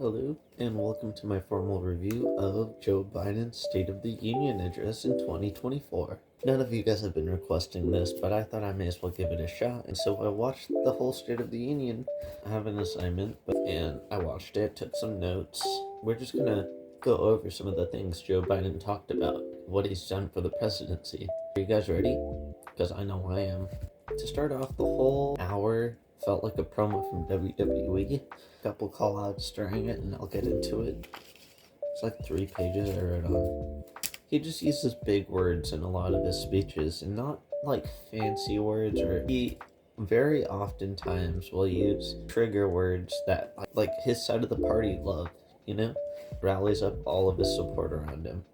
Hello, and welcome to my formal review of Joe Biden's State of the Union address in 2024. None of you guys have been requesting this, but I thought I may as well give it a shot, and so I watched the whole State of the Union. I have an assignment, and I watched it, took some notes. We're just gonna go over some of the things Joe Biden talked about, what he's done for the presidency. Are you guys ready? Because I know I am. To start off, the whole hour felt like a promo from WWE. Couple call outs during it, and I'll get into it. It's like 3 pages I wrote on. He just uses big words in a lot of his speeches, and not like fancy words, or he very oftentimes will use trigger words that like his side of the party love, rallies up all of his support around him.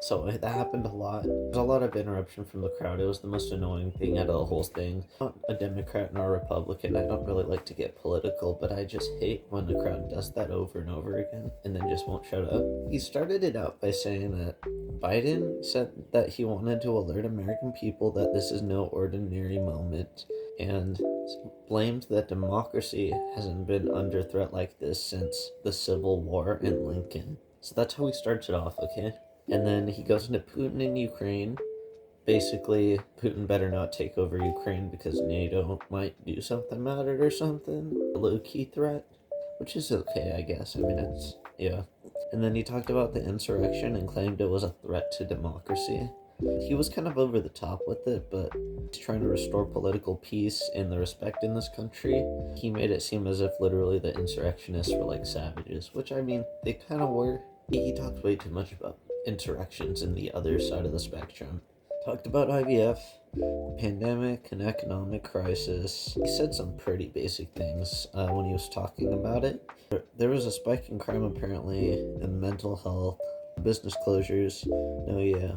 So that happened a lot. There's a lot of interruption from the crowd. It was the most annoying thing out of the whole thing. I'm not a Democrat nor a Republican. I don't really like to get political, but I just hate when the crowd does that over and over again and then just won't shut up. He started it out by saying that Biden said that he wanted to alert American people that this is no ordinary moment, and blamed that democracy hasn't been under threat like this since the Civil War and Lincoln. So that's how he starts it off, okay? And then he goes into Putin in Ukraine. Basically, Putin better not take over Ukraine because NATO might do something about it or something. A low-key threat, which is okay, I guess. I mean, yeah. And then he talked about the insurrection and claimed it was a threat to democracy. He was kind of over the top with it, but he's trying to restore political peace and the respect in this country. He made it seem as if literally the insurrectionists were like savages, which I mean, they kind of were. He talked way too much about insurrections in the other side of the spectrum. Talked about IVF, pandemic, and economic crisis. He said some pretty basic things when he was talking about it. There was a spike in crime apparently, and mental health, business closures. Oh yeah.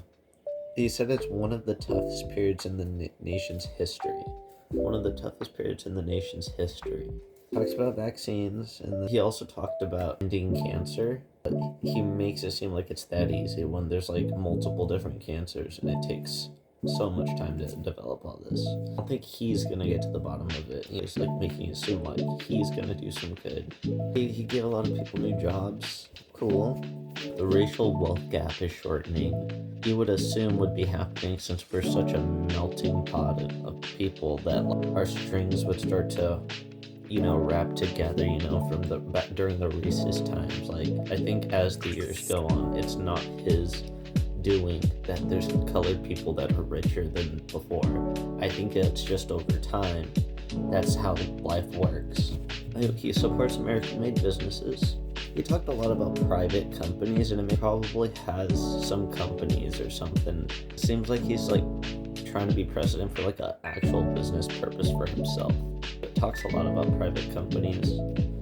He said it's one of the toughest periods in the nation's history. One of the toughest periods in the nation's history. Talks about vaccines, and he also talked about ending cancer. But he makes it seem like it's that easy when there's like multiple different cancers and it takes so much time to develop all this. I don't think he's gonna get to the bottom of it. He's like making it seem like he's gonna do some good. He gave a lot of people new jobs. Cool. The racial wealth gap is shortening. You would assume would be happening since we're such a melting pot of people that our strings would start to wrap together, from during the racist times. Like, I think as the years go on, it's not his doing that there's colored people that are richer than before. I think it's just over time. That's how life works. He supports American-made businesses. He talked a lot about private companies, and it probably has some companies or something. It seems like he's like trying to be president for like an actual business purpose for himself. It talks a lot about private companies.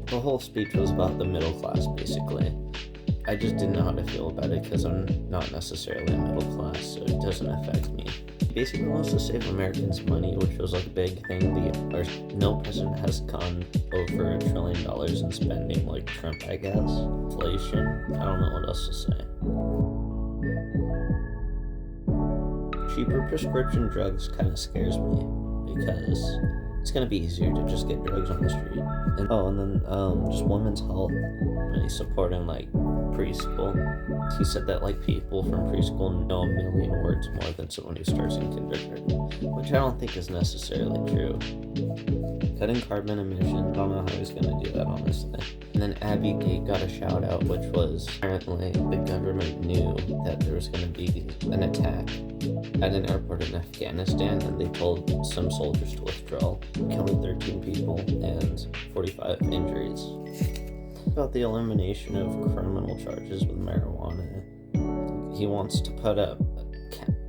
The whole speech was about the middle class, basically. I just didn't know how to feel about it because I'm not necessarily a middle class, so it doesn't affect me. He basically wants to save Americans money, which was like a big thing. No president has gone over $1 trillion in spending like Trump, I guess. Inflation, I don't know what else to say. Cheaper prescription drugs kind of scares me because it's going to be easier to just get drugs on the street. And then just women's health. And he's supporting like preschool. He said that like people from preschool know 1 million words more than someone who starts in kindergarten, which I don't think is necessarily true. Cutting carbon emissions, I don't know how he's going to do that, honestly. And then Abbey Gate got a shout out, which was apparently the government knew that there was going to be an attack at an airport in Afghanistan, and they told some soldiers to withdraw, killing 13 people and 45 injuries. About the elimination of criminal charges with marijuana. He wants to put a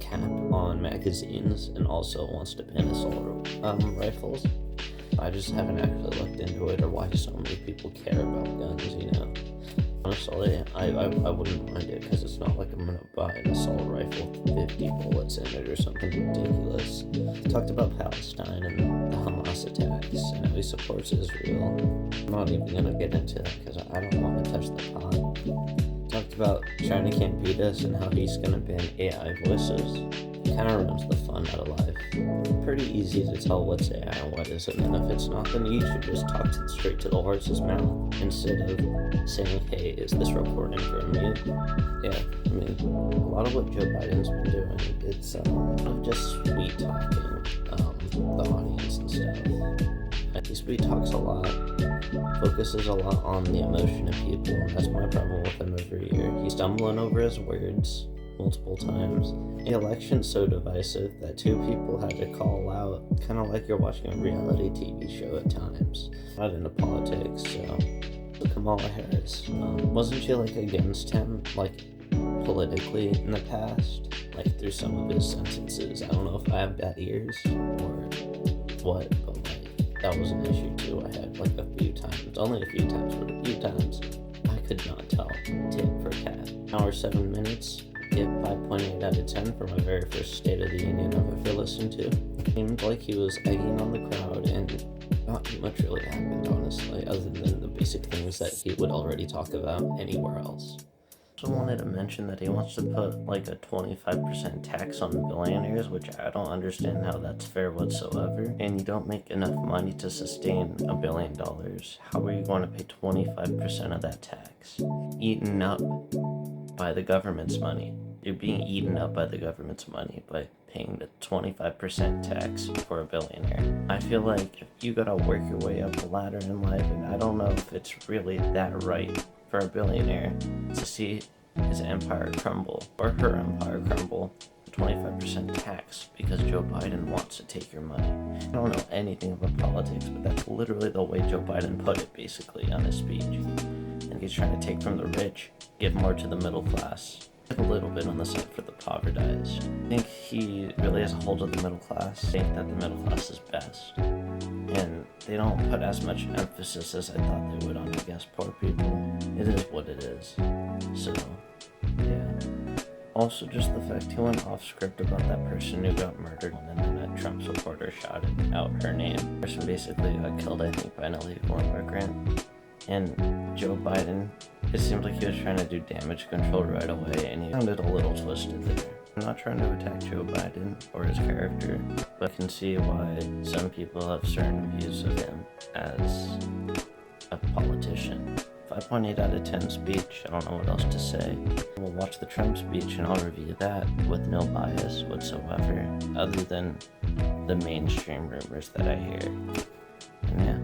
cap on magazines and also wants to ban assault rifles. I just haven't actually looked into it or why so many people care about guns, Honestly, I wouldn't mind it because it's not like I'm gonna buy an assault rifle with 50 bullets in it or something ridiculous. He talked about Palestine and the Hamas attacks and how he supports Israel. I'm not even gonna get into that because I don't want to touch the pot. Talked about China can't beat us and how he's gonna ban AI voices. kind of ruins the fun out of life. Pretty easy to tell what's AI and what isn't, and if it's not, then you should just talk straight to the horse's mouth instead of saying, hey, is this recording for me? Yeah, I mean, a lot of what Joe Biden's been doing, it's just sweet talking the audience and stuff. He sweet talks a lot, focuses a lot on the emotion of people, and that's my problem with him every year. He's stumbling over his words multiple times. The election's so divisive that two people had to call out, kind of like you're watching a reality TV show at times. Not into politics, so Kamala Harris, wasn't she like against him, like politically in the past, like through some of his sentences? I don't know if I have bad ears or what, but like that was an issue too. I had like a few times, only a few times, but a few times I could not tell tit for tat. Hour 7 minutes. Give 5.8 out of 10 for my very first State of the Union I've ever listened to. It seemed like he was egging on the crowd, and not much really happened, honestly, other than the basic things that he would already talk about anywhere else. I also wanted to mention that he wants to put like a 25% tax on billionaires, which I don't understand how that's fair whatsoever. And you don't make enough money to sustain $1 billion. How are you going to pay 25% of that tax? Eaten up by the government's money. You're being eaten up by the government's money by paying the 25% tax for a billionaire. I feel like if you gotta work your way up the ladder in life, and I don't know if it's really that right for a billionaire to see his empire crumble, or her empire crumble, 25% tax because Joe Biden wants to take your money. I don't know anything about politics, but that's literally the way Joe Biden put it basically on his speech. And he's trying to take from the rich, give more to the middle class, give a little bit on the side for the impoverished. I think he really has a hold of the middle class. I think that the middle class is best. And they don't put as much emphasis as I thought they would on, I guess, poor people. It is what it is. So, yeah. Also, just the fact he went off script about that person who got murdered, and then that Trump supporter shouted out her name. The person basically got killed, I think, by an illegal immigrant. And Joe Biden, it seemed like he was trying to do damage control right away, and he sounded a little twisted there. I'm not trying to attack Joe Biden or his character, but I can see why some people have certain views of him as a politician. 5.8 out of 10 speech, I don't know what else to say. We'll watch the Trump speech and I'll review that with no bias whatsoever, other than the mainstream rumors that I hear. And yeah.